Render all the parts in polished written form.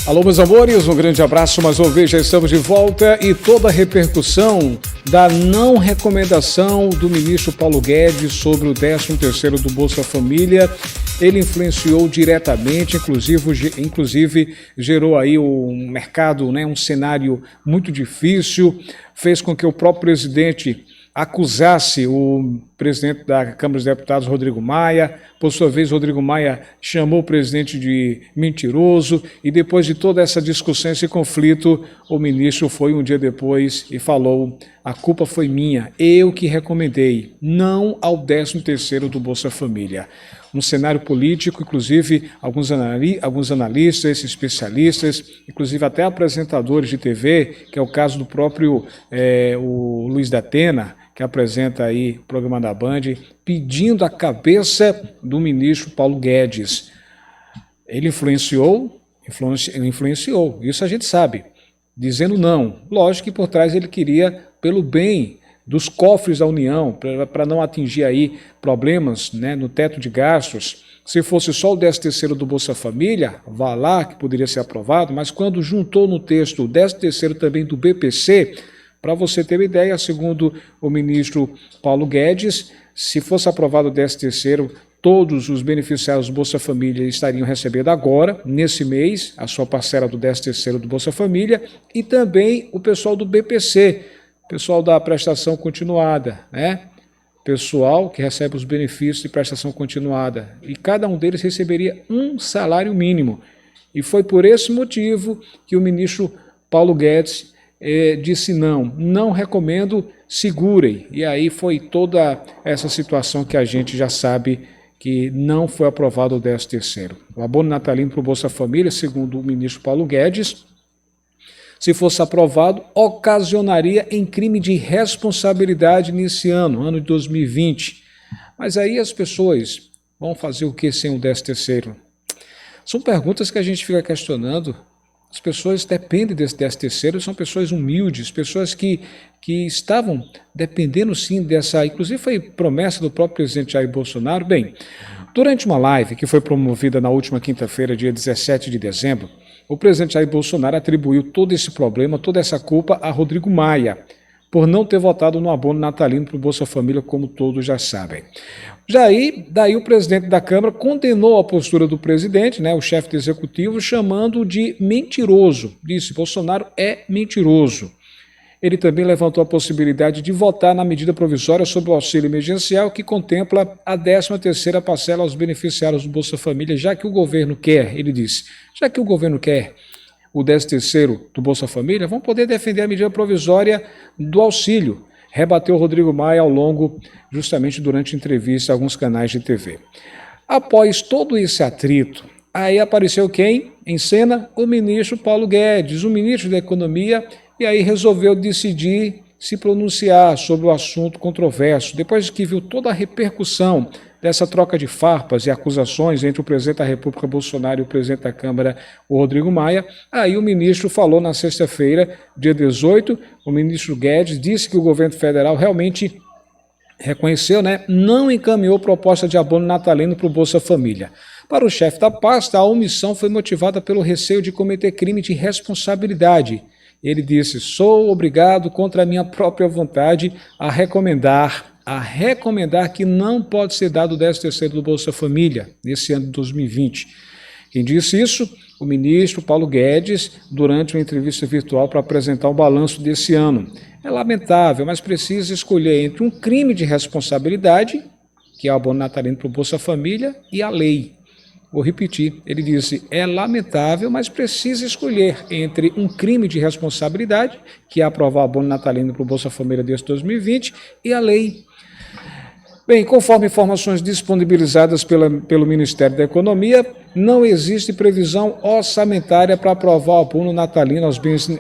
Alô, meus amores, um grande abraço, mais uma vez já estamos de volta e toda a repercussão da não recomendação do ministro Paulo Guedes sobre o 13º do Bolsa Família, ele influenciou diretamente, inclusive gerou aí um mercado, né, um cenário muito difícil, fez com que o próprio presidente acusasse o presidente da Câmara dos Deputados, Rodrigo Maia. Por sua vez, Rodrigo Maia chamou o presidente de mentiroso e depois de toda essa discussão, esse conflito, o ministro foi um dia depois e falou: a culpa foi minha, eu que recomendei, não ao 13º do Bolsa Família. Um cenário político, inclusive alguns analistas, especialistas, inclusive até apresentadores de TV, que é o caso do próprio o Luiz da Atena, que apresenta aí o programa da Band, pedindo a cabeça do ministro Paulo Guedes. Ele influenciou, isso a gente sabe, dizendo não. Lógico que por trás ele queria pelo bem dos cofres da União, para não atingir aí problemas, né, no teto de gastos. Se fosse só o 13º do Bolsa Família, vá lá que poderia ser aprovado, mas quando juntou no texto o 13º também do BPC, para você ter uma ideia, segundo o ministro Paulo Guedes, se fosse aprovado o 13º, todos os beneficiários do Bolsa Família estariam recebendo agora, nesse mês, a sua parcela do 13º do Bolsa Família, e também o pessoal do BPC, pessoal da prestação continuada, né? Pessoal que recebe os benefícios de prestação continuada. E cada um deles receberia um salário mínimo. E foi por esse motivo que o ministro Paulo Guedes disse não recomendo, segurem. E aí foi toda essa situação que a gente já sabe que não foi aprovado o 13º. O abono natalino para o Bolsa Família, segundo o ministro Paulo Guedes, se fosse aprovado, ocasionaria em crime de responsabilidade nesse ano de 2020. Mas aí as pessoas vão fazer o que sem o 13º? São perguntas que a gente fica questionando. As pessoas dependem desse 13º, são pessoas humildes, pessoas que estavam dependendo sim dessa, inclusive foi promessa do próprio presidente Jair Bolsonaro. Bem, durante uma live que foi promovida na última quinta-feira, dia 17 de dezembro, o presidente Jair Bolsonaro atribuiu todo esse problema, toda essa culpa a Rodrigo Maia, por não ter votado no abono natalino para o Bolsa Família, como todos já sabem. Daí o presidente da Câmara condenou a postura do presidente, né, o chefe do executivo, chamando-o de mentiroso. Disse: Bolsonaro é mentiroso. Ele também levantou a possibilidade de votar na medida provisória sobre o auxílio emergencial, que contempla a 13ª parcela aos beneficiários do Bolsa Família, já que o governo quer, ele disse, já que o governo quer o 13º do Bolsa Família, vão poder defender a medida provisória do auxílio, rebateu Rodrigo Maia ao longo, justamente durante entrevista a alguns canais de TV. Após todo esse atrito, aí apareceu quem em cena? O ministro Paulo Guedes, o ministro da Economia, e aí resolveu decidir se pronunciar sobre o assunto controverso, depois que viu toda a repercussão dessa troca de farpas e acusações entre o presidente da República, Bolsonaro, e o presidente da Câmara, o Rodrigo Maia. Aí o ministro falou na sexta-feira, dia 18, o ministro Guedes disse que o governo federal realmente reconheceu, né, não encaminhou proposta de abono natalino para o Bolsa Família. Para o chefe da pasta, a omissão foi motivada pelo receio de cometer crime de responsabilidade. Ele disse: sou obrigado, contra a minha própria vontade, a recomendar que não pode ser dado o 13º do Bolsa Família nesse ano de 2020. Quem disse isso? O ministro Paulo Guedes, durante uma entrevista virtual para apresentar o balanço desse ano. É lamentável, mas precisa escolher entre um crime de responsabilidade, que é o abono natalino para o Bolsa Família, e a lei. Vou repetir, ele disse: é lamentável, mas precisa escolher entre um crime de responsabilidade, que é aprovar o abono natalino para o Bolsa Família desse 2020, e a lei. Bem, conforme informações disponibilizadas pelo Ministério da Economia, não existe previsão orçamentária para aprovar o abono natalino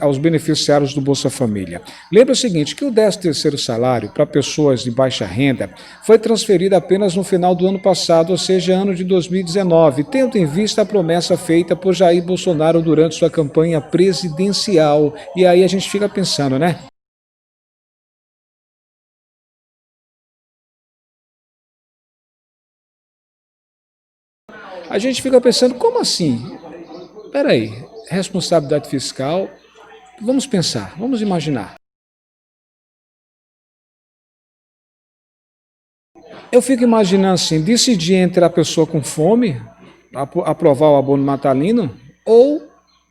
aos beneficiários do Bolsa Família. Lembra o seguinte, que o 13º salário para pessoas de baixa renda foi transferido apenas no final do ano passado, ou seja, ano de 2019, tendo em vista a promessa feita por Jair Bolsonaro durante sua campanha presidencial. E aí a gente fica pensando, né? A gente fica pensando, como assim? Peraí, responsabilidade fiscal, vamos pensar, vamos imaginar. Eu fico imaginando assim, decidir entre a pessoa com fome, aprovar o abono natalino, ou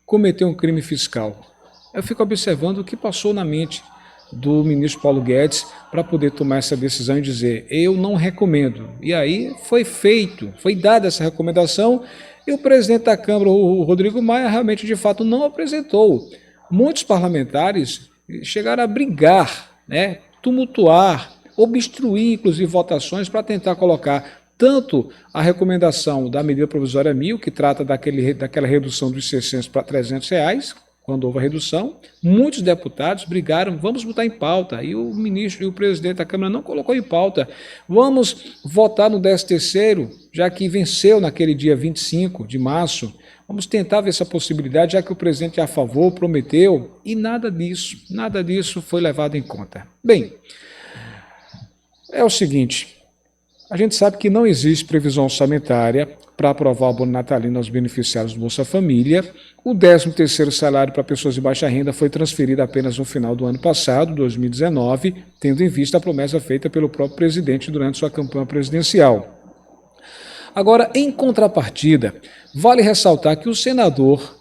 cometer um crime fiscal. Eu fico observando o que passou na mente do ministro Paulo Guedes para poder tomar essa decisão e dizer, eu não recomendo. E aí foi dada essa recomendação e o presidente da Câmara, o Rodrigo Maia, realmente de fato não apresentou. Muitos parlamentares chegaram a brigar, né, tumultuar, obstruir inclusive votações para tentar colocar tanto a recomendação da medida provisória 1000, que trata daquela redução dos 600 para R$300, quando houve a redução, muitos deputados brigaram, vamos botar em pauta, e o ministro e o presidente da Câmara não colocou em pauta, vamos votar no 13º, já que venceu naquele dia 25 de março, vamos tentar ver essa possibilidade, já que o presidente é a favor, prometeu, e nada disso foi levado em conta. Bem, é o seguinte, a gente sabe que não existe previsão orçamentária para aprovar o abono natalino aos beneficiários do Bolsa Família. O 13º salário para pessoas de baixa renda foi transferido apenas no final do ano passado, 2019, tendo em vista a promessa feita pelo próprio presidente durante sua campanha presidencial. Agora, em contrapartida, vale ressaltar que o senador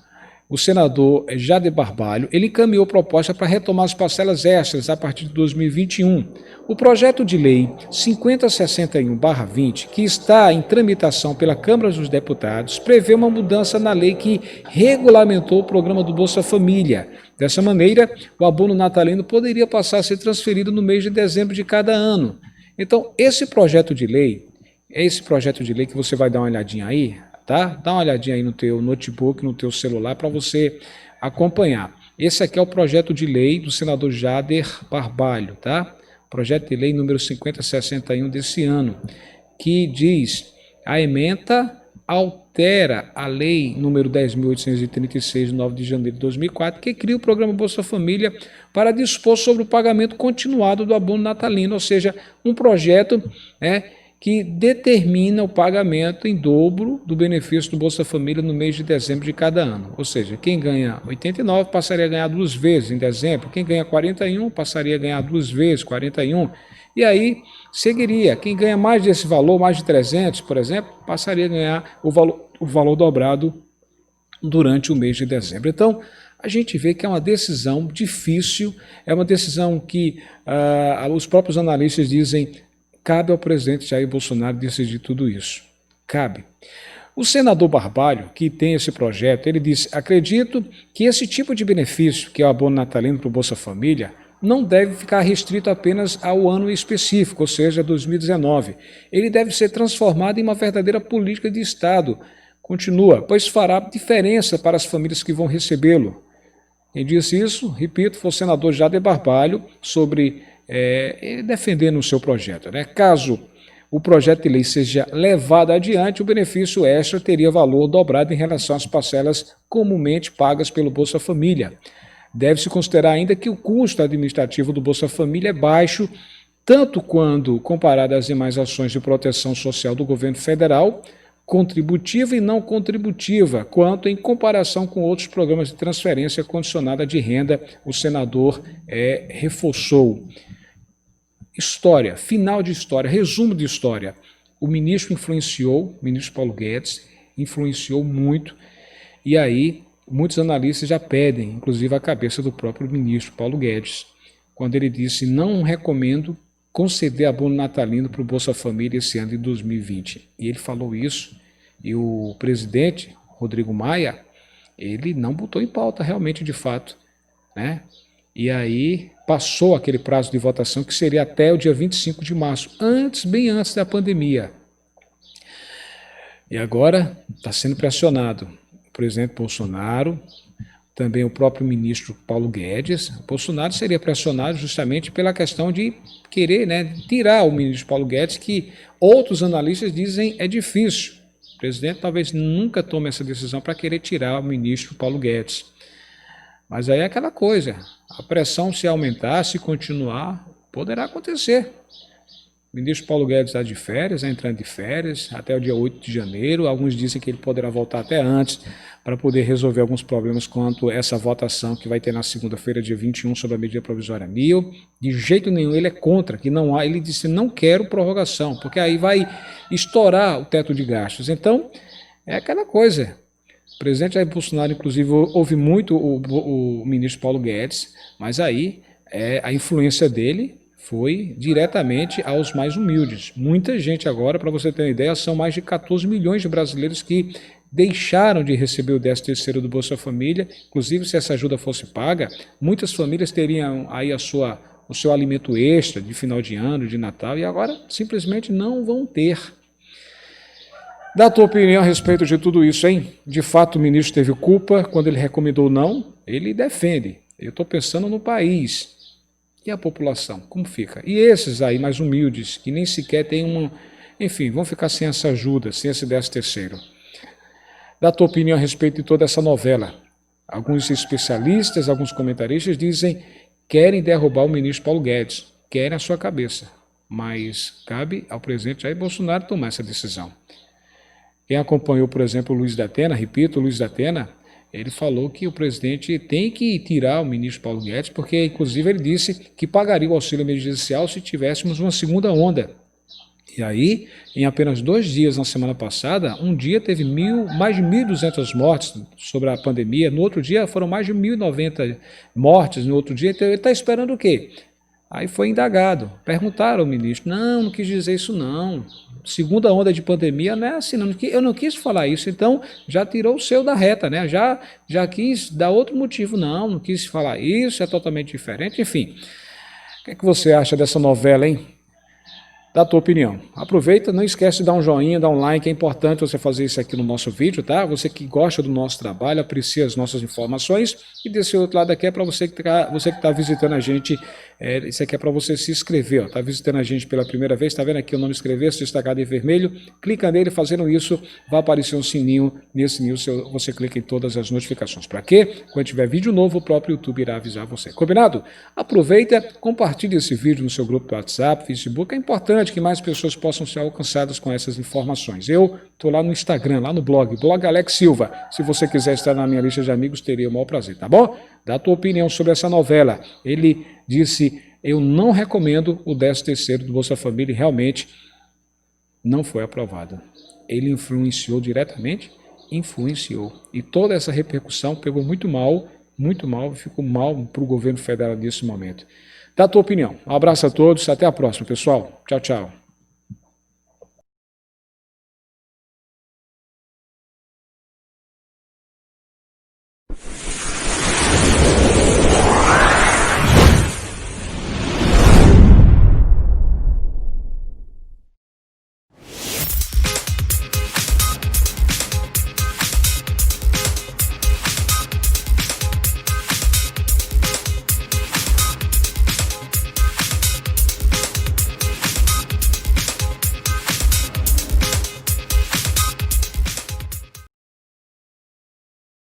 Jader Barbalho, ele encaminhou proposta para retomar as parcelas extras a partir de 2021. O projeto de lei 5061/20, que está em tramitação pela Câmara dos Deputados, prevê uma mudança na lei que regulamentou o programa do Bolsa Família. Dessa maneira, o abono natalino poderia passar a ser transferido no mês de dezembro de cada ano. Então, esse projeto de lei que você vai dar uma olhadinha aí, tá? Dá uma olhadinha aí no teu notebook, no teu celular, para você acompanhar. Esse aqui é o projeto de lei do senador Jader Barbalho, tá? Projeto de lei número 5061 desse ano, que diz, a ementa altera a lei número 10.836, de 9 de janeiro de 2004, que cria o programa Bolsa Família para dispor sobre o pagamento continuado do abono natalino, ou seja, um projeto, que determina o pagamento em dobro do benefício do Bolsa Família no mês de dezembro de cada ano. Ou seja, quem ganha 89 passaria a ganhar 2 vezes em dezembro, quem ganha 41 passaria a ganhar 2 vezes, 41, e aí seguiria. Quem ganha mais desse valor, mais de 300, por exemplo, passaria a ganhar o valor dobrado durante o mês de dezembro. Então, a gente vê que é uma decisão difícil, é uma decisão que os próprios analistas dizem cabe ao presidente Jair Bolsonaro decidir tudo isso. Cabe. O senador Barbalho, que tem esse projeto, ele disse, acredito que esse tipo de benefício, que é o abono natalino para o Bolsa Família, não deve ficar restrito apenas ao ano específico, ou seja, 2019. Ele deve ser transformado em uma verdadeira política de Estado. Continua, pois fará diferença para as famílias que vão recebê-lo. Quem disse isso, repito, foi o senador Jader Barbalho, defendendo o seu projeto. Caso o projeto de lei seja levado adiante, o benefício extra teria valor dobrado em relação às parcelas comumente pagas pelo Bolsa Família. Deve-se considerar ainda que o custo administrativo do Bolsa Família é baixo, tanto quando comparado às demais ações de proteção social do governo federal, contributiva e não contributiva, quanto em comparação com outros programas de transferência condicionada de renda, o senador reforçou. História, final de história, resumo de história. O ministro Paulo Guedes, influenciou muito, e aí muitos analistas já pedem, inclusive a cabeça do próprio ministro Paulo Guedes, quando ele disse, não recomendo conceder abono natalino para o Bolsa Família esse ano de 2020. E ele falou isso, e o presidente, Rodrigo Maia, ele não botou em pauta realmente de fato, E aí passou aquele prazo de votação que seria até o dia 25 de março, bem antes da pandemia. E agora está sendo pressionado o presidente Bolsonaro, também o próprio ministro Paulo Guedes. O Bolsonaro seria pressionado justamente pela questão de querer tirar o ministro Paulo Guedes, que outros analistas dizem é difícil. O presidente talvez nunca tome essa decisão para querer tirar o ministro Paulo Guedes. Mas aí é aquela coisa, a pressão se aumentar, se continuar, poderá acontecer. O ministro Paulo Guedes está de férias, entrando de férias, até o dia 8 de janeiro. Alguns dizem que ele poderá voltar até antes para poder resolver alguns problemas quanto a essa votação que vai ter na segunda-feira, dia 21, sobre a medida provisória 1000. De jeito nenhum, ele é contra, que não há. Ele disse, não quero prorrogação, porque aí vai estourar o teto de gastos. Então, é aquela coisa. O presidente Jair Bolsonaro, inclusive, ouve muito o ministro Paulo Guedes, mas aí a influência dele foi diretamente aos mais humildes. Muita gente agora, para você ter uma ideia, são mais de 14 milhões de brasileiros que deixaram de receber o 13º do Bolsa Família. Inclusive, se essa ajuda fosse paga, muitas famílias teriam aí o seu alimento extra de final de ano, de Natal, e agora simplesmente não vão ter. Dá a tua opinião a respeito de tudo isso, hein? De fato, o ministro teve culpa quando ele recomendou não? Ele defende. Eu estou pensando no país. E a população, como fica? E esses aí mais humildes, que nem sequer têm uma... Enfim, vão ficar sem essa ajuda, sem esse 13º. Dá a tua opinião a respeito de toda essa novela. Alguns especialistas, alguns comentaristas dizem querem derrubar o ministro Paulo Guedes, querem a sua cabeça, mas cabe ao presidente Jair Bolsonaro tomar essa decisão. Quem acompanhou, por exemplo, o Luiz da Atena, repito, o Luiz da Atena, ele falou que o presidente tem que tirar o ministro Paulo Guedes, porque, inclusive, ele disse que pagaria o auxílio emergencial se tivéssemos uma segunda onda. E aí, em apenas 2 dias, na semana passada, um dia teve mais de 1.200 mortes sobre a pandemia, no outro dia foram mais de 1.090 mortes, no outro dia, então ele está esperando o quê? Aí foi indagado, perguntaram ao ministro, não quis dizer isso não, segunda onda de pandemia não é assim, não, eu não quis falar isso, então já tirou o seu da reta, né? Já quis dar outro motivo, não quis falar isso, é totalmente diferente, enfim. O que você acha dessa novela, hein? Dá a tua opinião. Aproveita, não esquece de dar um joinha, dar um like, é importante você fazer isso aqui no nosso vídeo, tá? Você que gosta do nosso trabalho, aprecia as nossas informações, e desse outro lado aqui é para você que está visitando a gente, isso aqui é para você se inscrever, ó, tá visitando a gente pela primeira vez, tá vendo aqui o nome inscrever-se destacado em vermelho, clica nele, fazendo isso, vai aparecer um sininho, nesse sininho você clica em todas as notificações. Para quê? Quando tiver vídeo novo, o próprio YouTube irá avisar você. Combinado? Aproveita, compartilhe esse vídeo no seu grupo do WhatsApp, Facebook, é importante que mais pessoas possam ser alcançadas com essas informações. Eu estou lá no Instagram, lá no blog Alex Silva. Se você quiser estar na minha lista de amigos, teria o maior prazer, tá bom? Dá a tua opinião sobre essa novela. Ele disse, eu não recomendo o 13º do Bolsa Família, e realmente não foi aprovado. Ele influenciou diretamente? Influenciou. E toda essa repercussão pegou muito mal, ficou mal para o governo federal nesse momento. Dá a tua opinião. Um abraço a todos, até a próxima, pessoal. Tchau, tchau.